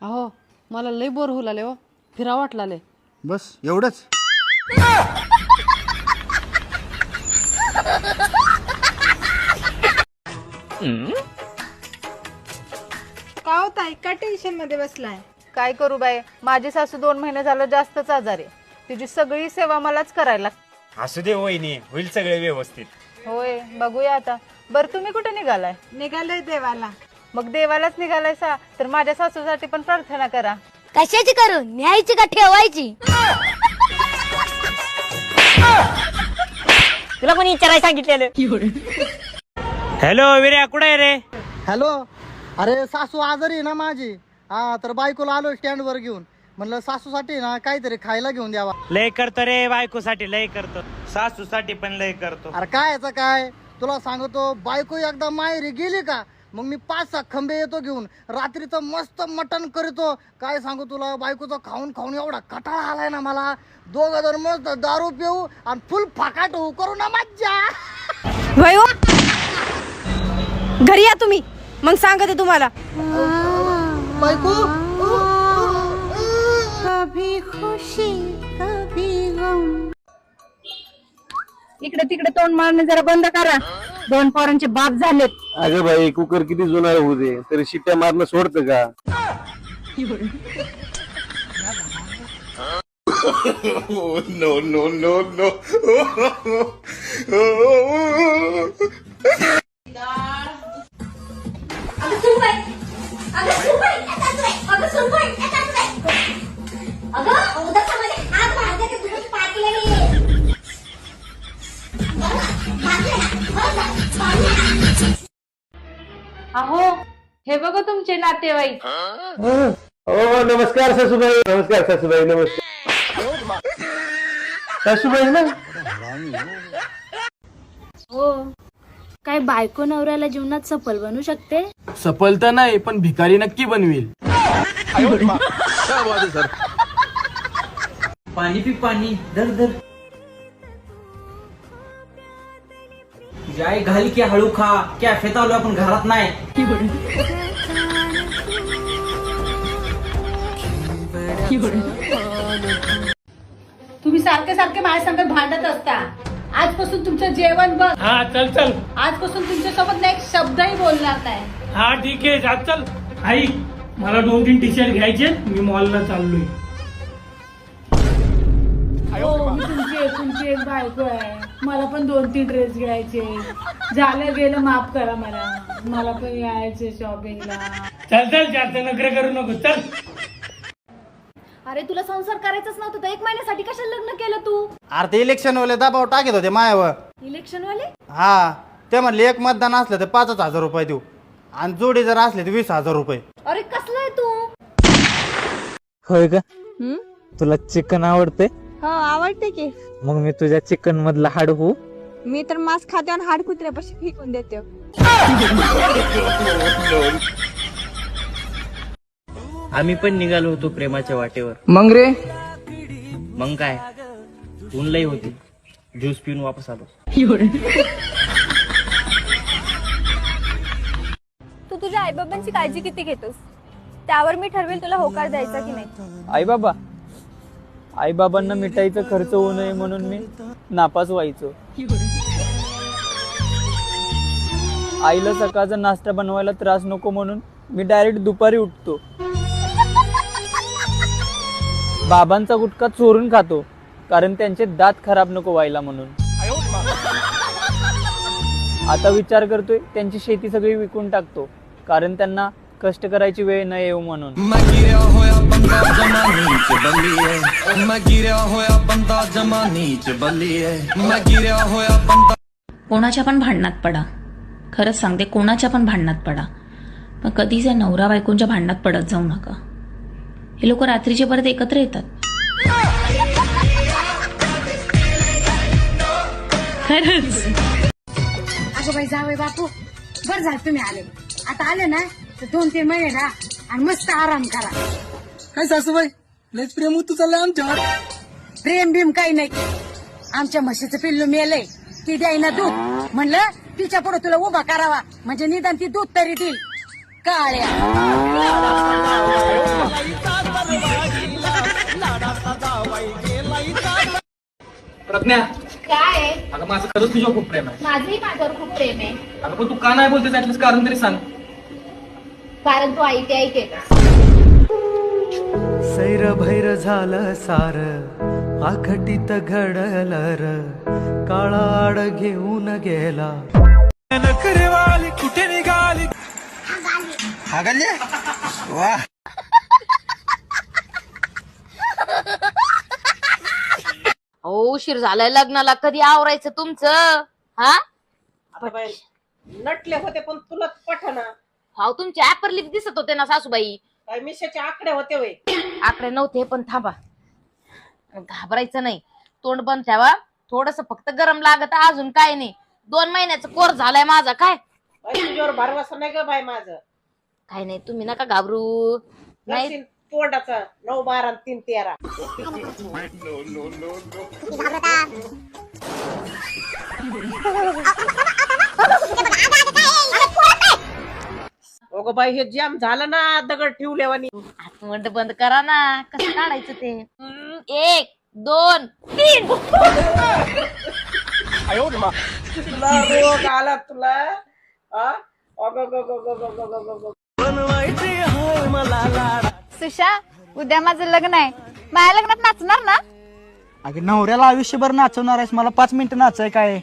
अहो मला लय बोर होऊ लागले हो, फिरा वाटलाले. बस एवढंच. का होताय का टेन्शन मध्ये बसलाय? काय करू बाई, माझी सासू 2 महिने झालं जास्तच आजारी. तिची सगळी सेवा मलाच करायला. असू दे वहिनी, होईल सगळे व्यवस्थित. होय, बघूया आता. बरं तुम्ही कुठे निघालाय? निघालोय देवाला. मग देवालाच निघालायसा तर माझ्या सासूसाठी पण प्रार्थना करा. कशाची करू, न्यायची का ठेवायची? तुला कोणी विचारायला सांगितलेलं? हॅलो विर्या, कुठे आहे रे? हॅलो. अरे सासू आजारी आहे ना माझी. हा तर बायकोला आलो स्टँडवर घेऊन. म्हणलं सासूसाठी ना काहीतरी खायला घेऊन द्यावा. लय करतो रे, बायकोसाठी लय करतो, सासूसाठी पण लय करतो. अरे काय याचं काय, तुला सांगतो बायको एकदा माहेरी गेली का मग मी 5-6 खंबे येतो घेऊन. रात्रीचं मस्त मटण करतो. काय सांगू तुला, बायकोचं खाऊन खाऊन एवढा कटाळा आलाय ना मला. 2 जण मस्त दारू पिऊ आणि फुल फाकाट होऊ करू ना मज्जा. वयो घरी या तुम्ही, मग सांगते तुम्हाला. बायको कभी खुशी कभी गम. इकडे तिकडे तोंड मारणे जरा बंद करा. 2 पोरांचे बाप झालेत. अगं बाई, कुकर किती जुना होऊ दे तरी शिट्ट्या मारणं सोडतं का? No no no no. अहो हे बघा तुमचे नातेवाईक. हो नमस्कार सासूबाई. नमस्कार सासूबाई. नमस्कार सासूबाई ना. हो, काय बायको नवऱ्याला जीवनात सफल बनवू शकते? सफल तर नाही, पण भिकारी नक्की बनवेल. पाणी पी पाणी, धर धर. जाय घाल की हळू खा, कॅफेत आलो आपण, घरात नाही. तुम्ही सारखे सारखे माझ्या संग भांडत असता. आजपासून तुमचं जेवण बघ. हा चल चल. आजपासून तुमच्या सोबत ना एक शब्दही बोलणार नाही. हा ठीक आहे, जा चल. आई मला 2-3 टी शर्ट घ्यायचे, मी मॉलला चाललोय. हो, मी तुमची एकुलती एक बायको आहे. मला पण 2-3 ड्रेस घ्यायचे. झालं गेलं माफ करा मला. मला पण यायचे शॉपिंगला. चल चल, जास्त नखरे करू नको, चल. अरे तुला संसार करायचाच नव्हतं तर 1 महिन्यासाठी कशाला लग्न केलं तू? अरे ते इलेक्शन वाले दबाव टाकत होते मायावर. इलेक्शन वाले? हा, ते म्हणले 1 मतदान असलं तर 5,000 रुपये देऊ आणि जोडी जर असले तर 20,000 रुपये. अरे कसलं आहे तू? होय का? तुला चिकन आवडते? हो आवडते की. मग मी तुझ्या चिकन मधला हाड होऊ? मी तर मांस खाते आणि हाड कुत्र्यापाशी फेकून देते. आम्ही पण निघालो होतो प्रेमाच्या वाटेवर. मग रे, मग काय, ऊन लई होती, ज्यूस पिऊन वापस आलो. तू तुझ्या आईबाबांची काळजी किती घेतोस? त्यावर मी ठरवेल तुला होकार द्यायचा की नाही. आई बाबांना मिठाईचा खर्च होऊ नये म्हणून मी नापास व्हायचो. आईला सकाळचा नाश्ता बनवायला त्रास नको म्हणून मी डायरेक्ट दुपारी उठतो. बाबांचा गुटखा चोरून खातो कारण त्यांचे दात खराब नको व्हायला म्हणून. आता विचार करतोय त्यांची शेती सगळी विकून टाकतो कारण त्यांना कष्ट करायची वेळ न येऊ म्हणून. कोणाच्या पण भांडणात पडा, खरंच सांगते, कोणाच्या पण भांडणात पडा, पण कधीच या नवरा बायकोंच्या भांडणात पडत जाऊ नका. हे लोक रात्रीचे परत एकत्र येतात. खरंच. अगं बाई जावई बापू, बरं झालं तुम्ही आले. आता आले ना तर 2-3 महिने राहा आणि मस्त आराम करा. काय सासूबाई, लयच प्रेम तू चाललंय आमच्यावर. प्रेम बिम काही नाही. आमच्या म्हशीचं पिल्लू मेलंय, ती द्यायना दूध. म्हणलं तिच्या पुढे तुला उभा करावा म्हणजे निदान ती दूध तरी देईल. काळ्या प्रज्ञा, काय अगं माझं खरंच तुझ्यावर खूप प्रेम आहे. माझंही माझ्यावर खूप प्रेम आहे. अगं पण तू का नाही बोलतेस ऍटलीस्ट कारण तरी सांग. कारण तू ऐके ऐके सैर भैर झालं सार आखटीत घडलं र काळाड घेऊन गेला कुठे निघाली वा. उशीर झालाय लग्नाला, कधी आवरायचं तुमचं? हा नटले होते पण तुला पठना. हाव, तुमचे ऍपर लिप दिसत होते ना सासूबाई. काय मिशाचे आकडे होते वय. आकडे नव्हते, पण थांबा, घाबरायचं नाही, तोंड बंद ठेवा. थोडस फक्त गरम लागत, अजून काय नाही. 2 महिन्याचा कोर्स झालाय माझा. काय तुझ्यावर भरवसा नाही ग बाय माझं. काय नाही, तुम्ही नका घाबरू. नाही तोंडाचा 9, 12, 3, 13. अगं बाई हे जाम झालं ना, दगड ठेवल्यावानी. आतमंड बंद करा ना, कसं काढायचं ते. 1, 2, 3. रोग आला तुला. सुशा, उद्या माझं लग्न आहे, माझ्या लग्नात नाचणार ना? अगं नवऱ्याला आयुष्यभर नाचवणार आहेस, मला 5 मिनिटं नाचाय काय?